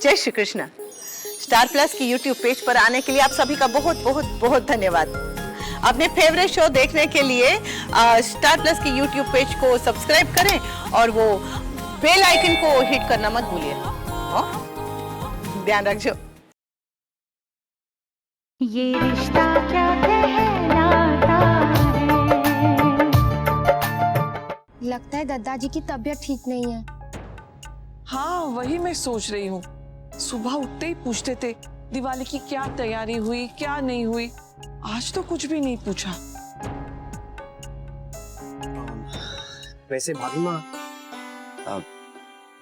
जय Shri Krishna. Star plus की YouTube page पर आने के लिए आप सभी का बहुत बहुत बहुत धन्यवाद। अपने फेवरेट शो देखने के लिए स्टार प्लस की यूट्यूब पेज को सब्सक्राइब करें और वो बेल आइकन को हिट करना मत भूलिए। ध्यान रखिए। ये रिश्ता क्या कहलाता है। लगता है दादाजी की तबीयत ठीक नहीं है। हाँ, वही मैं सोच रही हूँ। सुबह उठते ही पूछते थे दिवाली की क्या तैयारी हुई, क्या नहीं हुई। आज तो कुछ भी नहीं पूछा। वैसे भाभी माँ,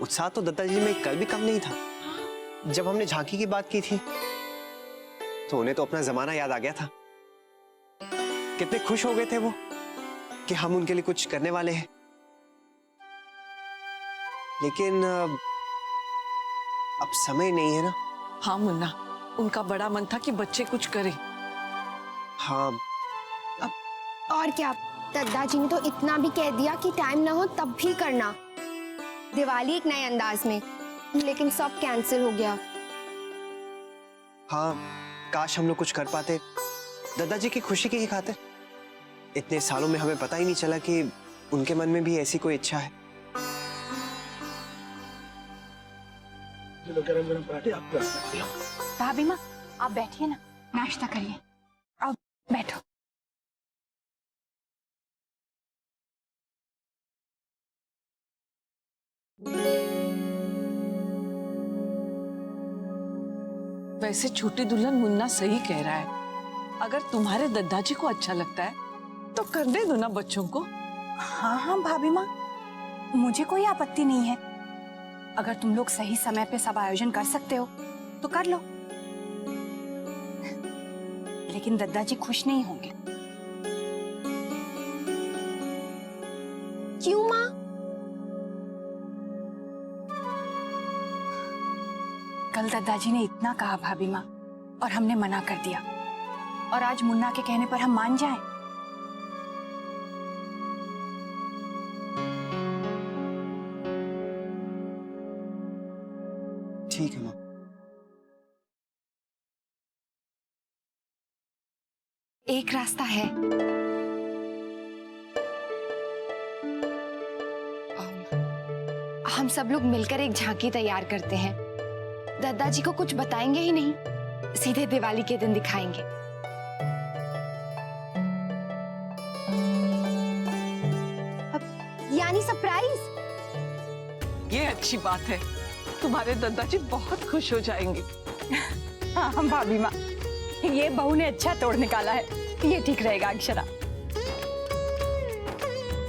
उत्साह तो दादाजी में कल भी कम नहीं था। जब हमने झांकी की बात की थी तो उन्हें तो अपना जमाना याद आ गया था। कितने खुश हो गए थे वो कि हम उनके लिए कुछ करने वाले हैं। लेकिन अब समय नहीं है ना। हाँ मुन्ना, उनका बड़ा मन था कि बच्चे कुछ करें। हाँ, और क्या, दादाजी ने तो इतना भी कह दिया कि टाइम ना हो तब भी करना। दिवाली एक नए अंदाज में, लेकिन सब कैंसिल हो गया। हाँ, काश हम लोग कुछ कर पाते दादाजी की खुशी की ही खातिर। इतने सालों में हमें पता ही नहीं चला कि उनके मन में भी ऐसी कोई इच्छा है। भाभी माँ, आप बैठिए ना, नाश्ता करिए। अब बैठो। वैसे छोटी दुल्हन मुन्ना सही कह रहा है। अगर तुम्हारे दादाजी को अच्छा लगता है तो करने दो ना बच्चों को। हाँ हाँ भाभी माँ, मुझे कोई आपत्ति नहीं है। अगर तुम लोग सही समय पे सब आयोजन कर सकते हो तो कर लो। लेकिन दादाजी खुश नहीं होंगे। क्यों माँ? कल दादाजी ने इतना कहा भाभी माँ, और हमने मना कर दिया। और आज मुन्ना के कहने पर हम मान जाएं? ठीक है माँ। एक रास्ता है। हम सब लोग मिलकर एक झांकी तैयार करते हैं। दादाजी को कुछ बताएंगे ही नहीं, सीधे दिवाली के दिन दिखाएंगे। यानी सरप्राइज। ये अच्छी बात है, तुम्हारे दादाजी बहुत खुश हो जाएंगे। हाँ हम भाभी माँ, ये बहू ने अच्छा तोड़ निकाला है। ये ठीक रहेगा अक्षरा।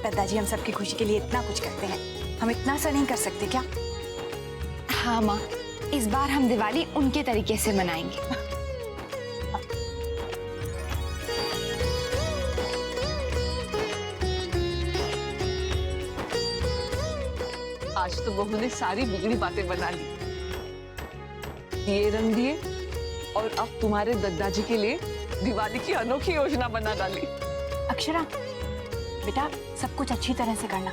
दादाजी हम सबकी खुशी के लिए इतना कुछ करते हैं, हम इतना सा नहीं कर सकते क्या? हाँ माँ, इस बार हम दिवाली उनके तरीके से मनाएंगे। आज तो बहू ने सारी बिगड़ी बातें बना ली। ये रंग दिए और अब तुम्हारे दादाजी के लिए दिवाली की अनोखी योजना बना डाली। अक्षरा बेटा, सब कुछ अच्छी तरह से करना।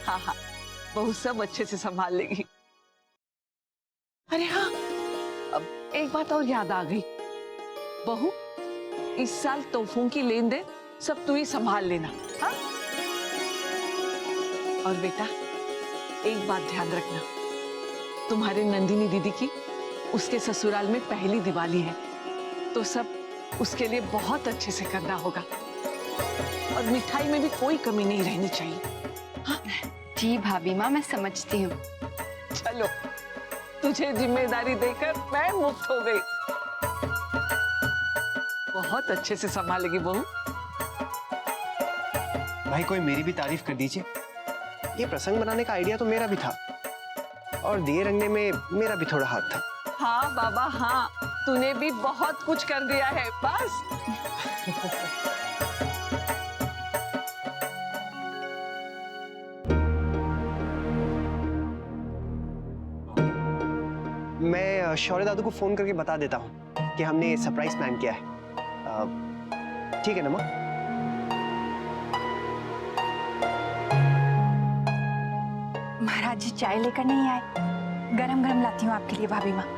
हाँ हाँ, बहू सब अच्छे से संभाल लेगी। अरे हाँ, अब एक बात और याद आ गई। बहू, इस साल तोहफों की लेन देन सब तू ही संभाल लेना। हाँ? और बेटा, एक बात ध्यान रखना, तुम्हारे नंदिनी दीदी की उसके ससुराल में पहली दिवाली है, तो सब उसके लिए बहुत अच्छे से करना होगा। और मिठाई में भी कोई कमी नहीं रहनी चाहिए। हाँ? जी भाभी माँ, मैं समझती हूँ। चलो, तुझे जिम्मेदारी देकर मैं मुक्त हो गई। बहुत अच्छे से संभालेगी बहू। भाई, कोई मेरी भी तारीफ कर दीजिए। ये प्रसंग बनाने का आइडिया तो मेरा भी था और दिए रंगने में मेरा भी थोड़ा हाथ था। हाँ बाबा हाँ, तूने भी बहुत कुछ कर दिया है। बस मैं शौर्य दादू को फोन करके बता देता हूँ कि हमने सरप्राइज प्लान किया है। ठीक है ना माँ? महाराज जी चाय लेकर नहीं आए? गरम गरम लाती हूँ आपके लिए भाभी माँ।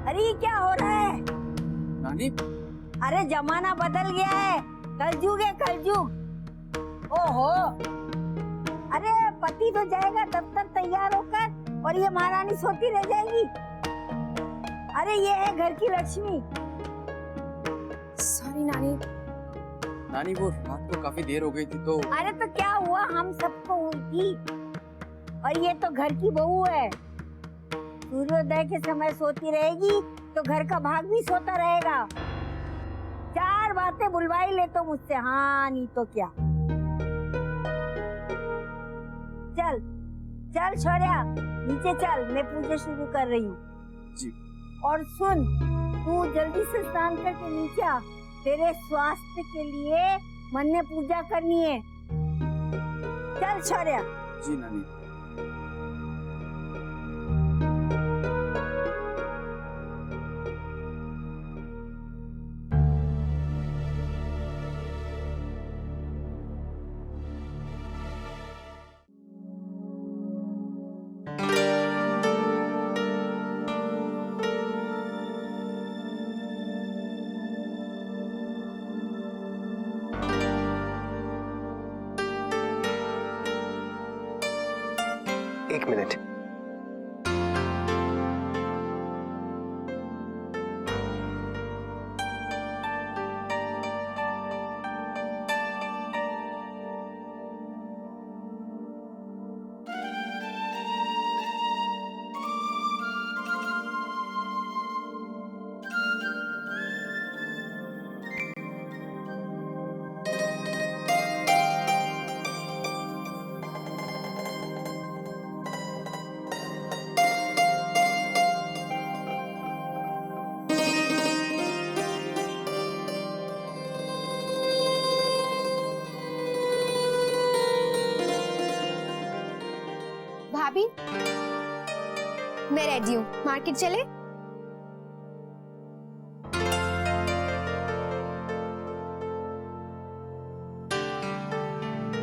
अरे ये क्या हो रहा है? नानी, अरे जमाना बदल गया है, कलयुग है कलयुग। ओहो, अरे पति तो जाएगा दफ्तर तैयार होकर और ये महारानी सोती रह जाएगी। अरे ये है घर की लक्ष्मी। सॉरी नानी। नानी वो रात को काफी देर हो गई थी तो। अरे तो क्या हुआ, हम सबको हुई थी। और ये तो घर की बहू है, सूर्योदय के समय सोती रहेगी तो घर का भाग भी सोता रहेगा। चार बातें बुलवाई ले तो मुझसे, हाँ नहीं तो क्या। चल चल शौर्या, नीचे चल, मैं पूजा शुरू कर रही हूँ। जी। और सुन, तू जल्दी से स्नान करके नीचे आ, तेरे स्वास्थ्य के लिए मन ने पूजा करनी है। चल शौर्या। जी नानी। एक मिनट। भाभी, मैं रेडी हूँ, मार्केट चले?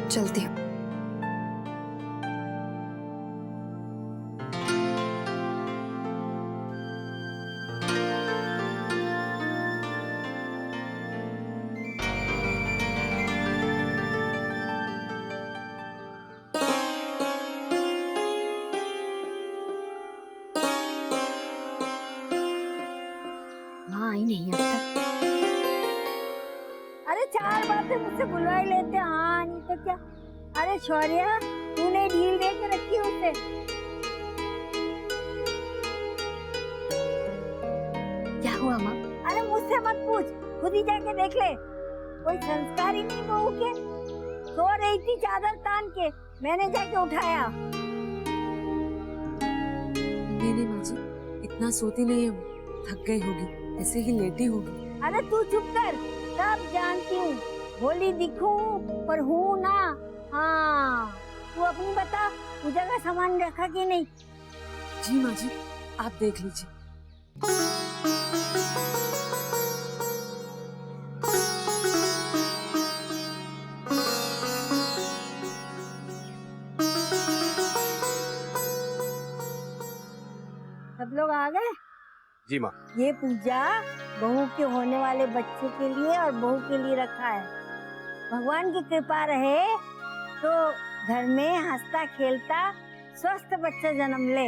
चलती हूँ। आई नहीं अब तक। अरे चार बातें मुझसे बुलवाई लेते, हाँ नहीं तो क्या। अरे शौर्या, तूने ढील दे के रखी उसे। क्या हुआ माँ? अरे मुझसे मत पूछ, खुद ही जाके देख ले। कोई संस्कार ही नहीं बहू के। सो रही थी चादर तान के, मैंने जाके उठाया। नहीं माँ जी, इतना सोती नहीं है, थक गई होगी, ऐसे ही लेटी होगी। अरे तू चुप कर, सब जानती हूँ। भोली दिखूं पर हूँ ना। हाँ, तू अपनी बता, पूजा का सामान रखा कि नहीं? जी माँ जी, आप देख लीजिए। सब लोग आ गए? जी माँ। ये पूजा बहू के होने वाले बच्चे के लिए और बहू के लिए रखा है। भगवान की कृपा रहे तो घर में हंसता खेलता स्वस्थ बच्चा जन्म ले।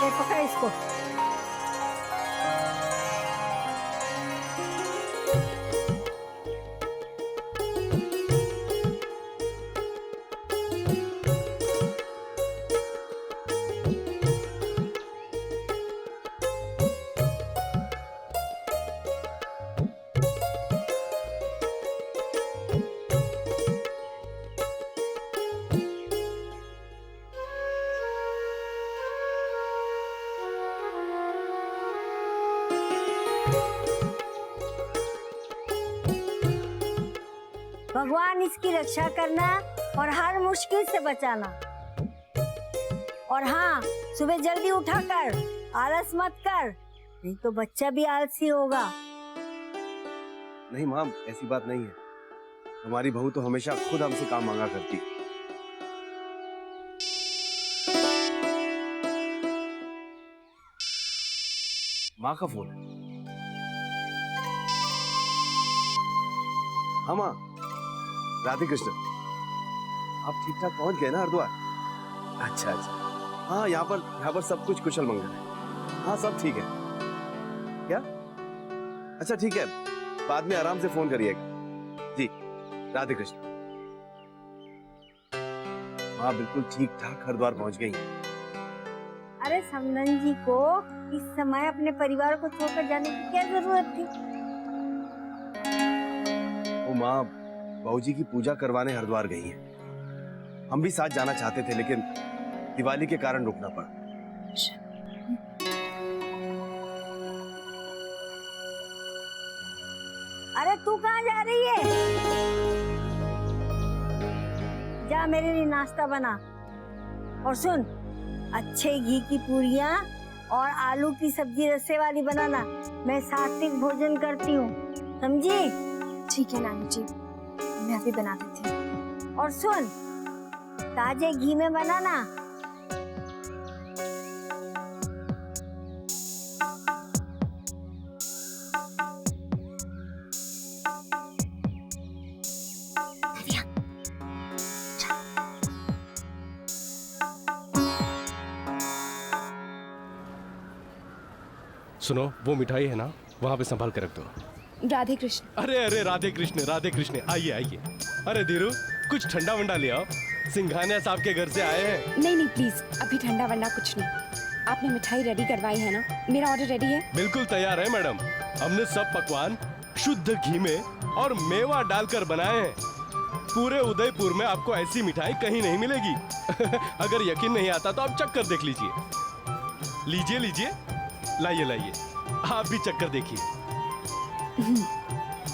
ये पकड़ इसको। भगवान इसकी रक्षा करना और हर मुश्किल से बचाना। और हाँ, सुबह जल्दी उठा कर, आलस मत कर, नहीं तो बच्चा भी आलसी होगा। नहीं माँ, ऐसी बात नहीं है। हमारी बहू तो हमेशा खुद हमसे काम मांगा करती। माँ का फोन है। हाँ माँ, राधे कृष्ण, आप ठीक ठाक पहुंच गए ना हरिद्वार? अच्छा अच्छा, हाँ यहाँ पर सब कुछ कुशल मंगल है। हाँ सब ठीक है। क्या? अच्छा ठीक है, बाद में आराम से फोन करिएगा। जी, राधे कृष्ण। हाँ बिल्कुल ठीक ठाक हरिद्वार पहुंच गई। अरे समनन जी को इस समय अपने परिवार को छोड़कर जाने की क्या जरूरत थी? वो माँ बहू जी की पूजा करवाने हरिद्वार गई है। हम भी साथ जाना चाहते थे लेकिन दिवाली के कारण रुकना पड़ा। अरे तू कहाँ जा रही है? जा मेरे लिए नाश्ता बना। और सुन, अच्छे घी की पूरियां और आलू की सब्जी रस्से वाली बनाना। मैं सात्विक भोजन करती हूँ, समझी? ठीक है नानी जी, मैं अभी बना देती हूँ। और सुन, ताजे घी में बनाना। सुनो, वो मिठाई है ना, वहाँ पे संभाल कर रख दो। राधे कृष्ण। अरे अरे राधे कृष्ण, आइए आइए। अरे धीरू, कुछ ठंडा वंडा ले आओ, सिंघानिया साहब के घर से आए हैं। नहीं नहीं प्लीज, अभी ठंडा वंडा कुछ नहीं। आपने मिठाई रेडी करवाई है ना? मेरा ऑर्डर रेडी है? बिल्कुल तैयार है मैडम। हमने सब पकवान शुद्ध घी में और मेवा डालकर बनाए हैं। पूरे उदयपुर में आपको ऐसी मिठाई कहीं नहीं मिलेगी। अगर यकीन नहीं आता तो आप चक्कर देख लीजिए। लीजिए लीजिए, लाइए लाइए, आप भी चक्कर देखिए।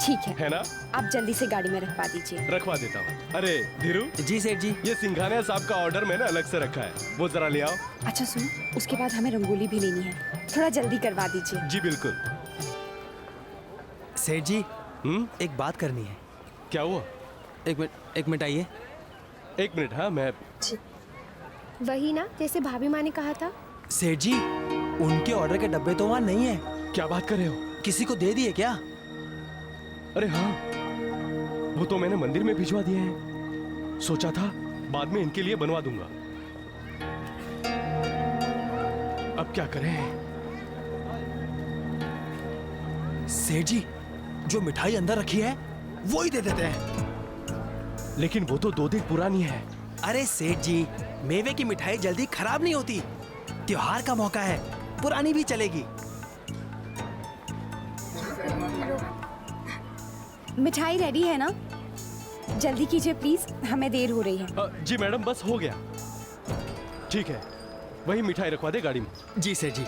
ठीक है ना? आप जल्दी से गाड़ी में रखवा दीजिए। रखवा देता हूँ। अरे धीरू। जी सेठ जी। ये सिंघानिया साहब का ऑर्डर मैंने अलग से रखा है, वो जरा ले आओ। अच्छा सुनो, उसके बाद हमें रंगोली भी लेनी है, थोड़ा जल्दी करवा दीजिए। जी बिल्कुल। सेठ जी, एक बात करनी है। क्या हुआ? एक मिनट आइए। एक मिनट। हाँ मैं। वही ना, जैसे भाभी माँ ने कहा था। सेठ जी, उनके ऑर्डर के डब्बे तो वहाँ नहीं है। क्या बात कर रहे हो? किसी को दे दिए क्या? अरे हाँ, वो तो मैंने मंदिर में भिजवा दिए हैं। सोचा था बाद में इनके लिए बनवा दूंगा। अब क्या करें? सेठ जी, जो मिठाई अंदर रखी है वो ही दे देते हैं। लेकिन वो तो 2 दिन पुरानी है। अरे सेठ जी, मेवे की मिठाई जल्दी खराब नहीं होती। त्योहार का मौका है, पुरानी भी चलेगी। मिठाई रेडी है ना? जल्दी कीजिए प्लीज, हमें देर हो रही है। जी मैडम, बस हो गया। ठीक है, वही मिठाई रखवा दे गाड़ी में। जी सेठ जी।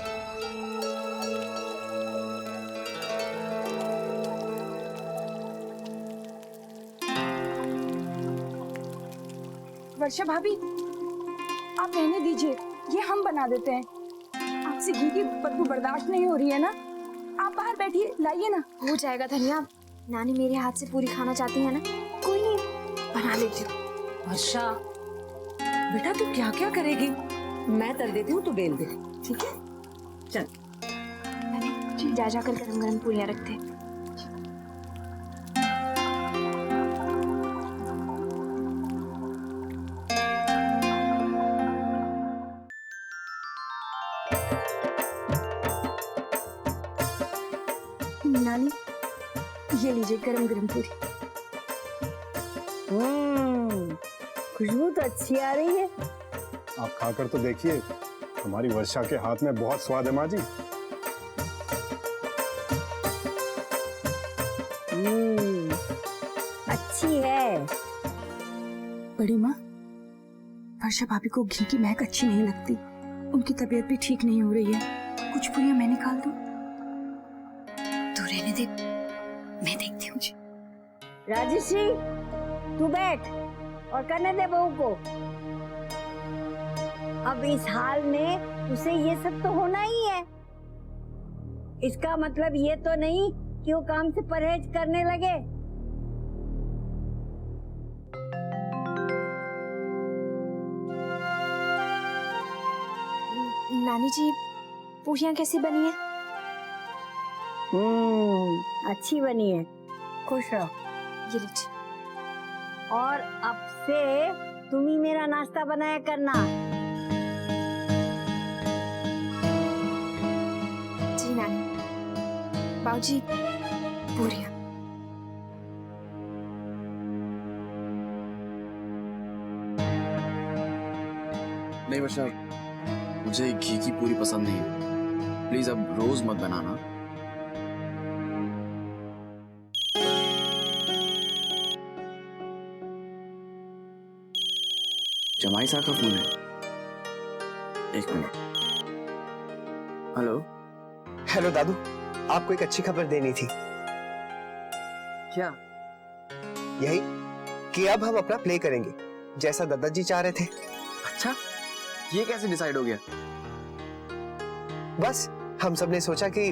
वर्षा भाभी, आप रहने दीजिए, ये हम बना देते हैं। आप से घी की बदबू बर्दाश्त नहीं हो रही है ना। आप बाहर बैठिए, लाइए ना। हो जाएगा धनिया, नानी मेरे हाथ से पूरी खाना चाहती है ना। कोई नहीं, बना लेती हूँ। वर्षा बेटा तू क्या क्या करेगी? मैं तल देती हूँ, तू बेल दे, ठीक है? चल। नानी जा जाकर गरम गरम पूरियां रखते। नानी ये लीजिए गरम गरम पूरी। खुशबू तो अच्छी आ रही है। आप खाकर तो देखिए, हमारी वर्षा के हाथ में बहुत स्वाद है माँ जी। अच्छी है। बड़ी माँ, वर्षा भाभी को घी की महक अच्छी नहीं लगती। उनकी तबीयत भी ठीक नहीं हो रही है। कुछ पूरियां मैं निकाल दूं? तो रहने दे, मैं देखती हूँ। राजश्री तू बैठ और करने दे बहू को। अब इस हाल में उसे ये सब तो होना ही है। इसका मतलब ये तो नहीं कि वो काम से परहेज करने लगे। नानी जी पूरियां कैसी बनी है? अच्छी बनी है, खुश रहो। ये लीजिए। और अब से तुम ही मेरा नाश्ता बनाया करना। जी नानी। बाबूजी पूरियां। नहीं वर्षा, मुझे घी की पूरी पसंद नहीं। प्लीज अब रोज मत बनाना। जमाई साहब का फोन है, एक मिनट। हेलो। हेलो दादू, आपको एक अच्छी खबर देनी थी। क्या? यही कि अब हम अपना प्ले करेंगे जैसा दादाजी चाह रहे थे। अच्छा, ये कैसे डिसाइड हो गया? बस हम सब ने सोचा कि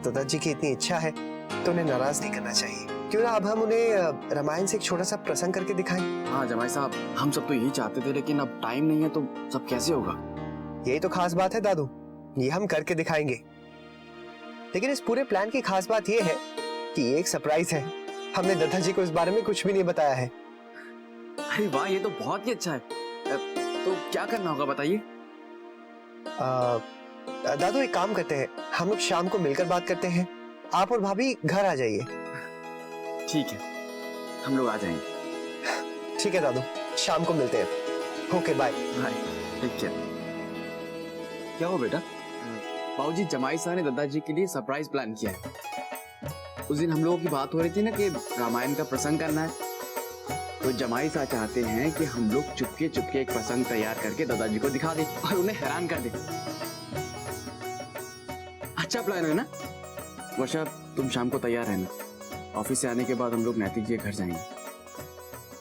दादाजी की इतनी इच्छा है तो उन्हें नाराज नहीं करना चाहिए। क्यों ना अब हम उन्हें रामायण से एक छोटा सा प्रसंग करके दिखाएं। हाँ जमाई साहब, हम सब तो यही चाहते थे, लेकिन अब टाइम नहीं है तो सब कैसे होगा? यही तो खास बात है दादू, ये हम करके दिखाएंगे। लेकिन इस पूरे प्लान की खास बात ये है कि ये एक सरप्राइज है। हमने दादाजी को इस बारे में कुछ भी नहीं बताया है। अरे वाह, ये तो बहुत ही अच्छा है। तो क्या करना होगा बताइए? दादू एक काम करते हैं, हम लोग शाम को मिलकर बात करते हैं। आप और भाभी घर आ जाइए। ठीक है, हम लोग आ जाएंगे। ठीक है दादू, शाम को मिलते हैं। Okay bye. Bye, take care. क्या हो बेटा? बाबूजी, जमाई साहब ने दादाजी के लिए सरप्राइज प्लान किया है। उस दिन हम लोगों की बात हो रही थी ना कि रामायण का प्रसंग करना है, तो जमाई साहब चाहते हैं कि हम लोग चुपके चुपके एक प्रसंग तैयार करके दादाजी को दिखा दें और उन्हें हैरान कर दें। अच्छा प्लान है ना? वर्षा, तुम शाम को तैयार रहना। ऑफिस से आने के बाद हम लोग नैतिक जी के घर जाएंगे।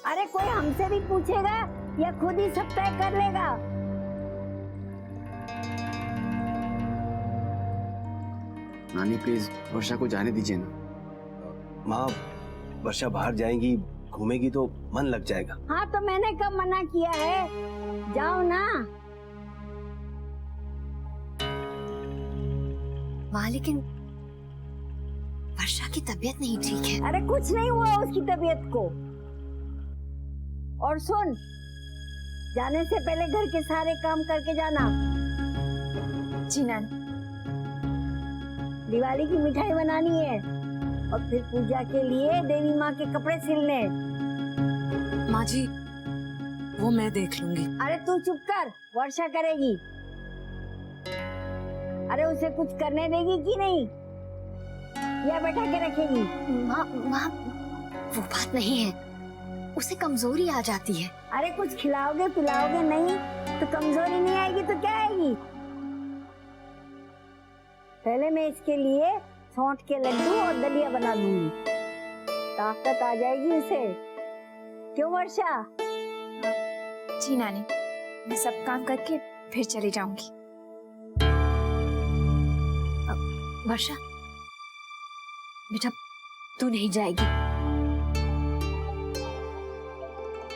अरे कोई हमसे भी पूछेगा या खुद ही सब तय कर लेगा? नानी प्लीज वर्षा को जाने दीजिए ना। माँ, वर्षा बाहर जाएंगी, घूमेगी तो मन लग जाएगा। हाँ तो मैंने कब मना किया है, जाओ ना। माँ लेकिन वर्षा की तबीयत नहीं ठीक है। अरे कुछ नहीं हुआ उसकी तबीयत को। और सुन, जाने से पहले घर के सारे काम करके जाना। जी नानी। दिवाली की मिठाई बनानी है और फिर पूजा के लिए देवी माँ के कपड़े सिलने। माँ जी, वो मैं देख लूंगी। अरे तू चुप कर, वर्षा करेगी। अरे उसे कुछ करने देगी कि नहीं, या बैठा के रखेगी? माँ वो बात नहीं है, उसे कमजोरी आ जाती है। अरे कुछ खिलाओगे पिलाओगे नहीं तो कमजोरी नहीं आएगी तो क्या आएगी? पहले मैं इसके लिए सौंठ के लड्डू और दलिया बना दूंगी, ताकत आ जाएगी उसे। क्यों वर्षा? जी नानी, मैं सब काम करके फिर चली जाऊंगी। वर्षा, बेटा तू नहीं जाएगी।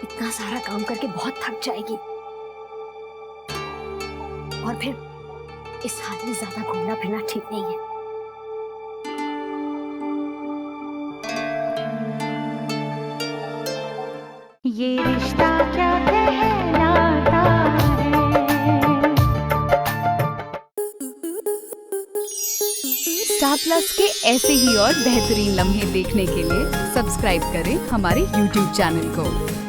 इतना सारा काम करके बहुत थक जाएगी और फिर इस हाल में ज्यादा घूमना फिरना ठीक नहीं है। ये रिश्ता क्या कहलाता है। स्टार प्लस के ऐसे ही और बेहतरीन लम्हे देखने के लिए सब्सक्राइब करें हमारे YouTube चैनल को।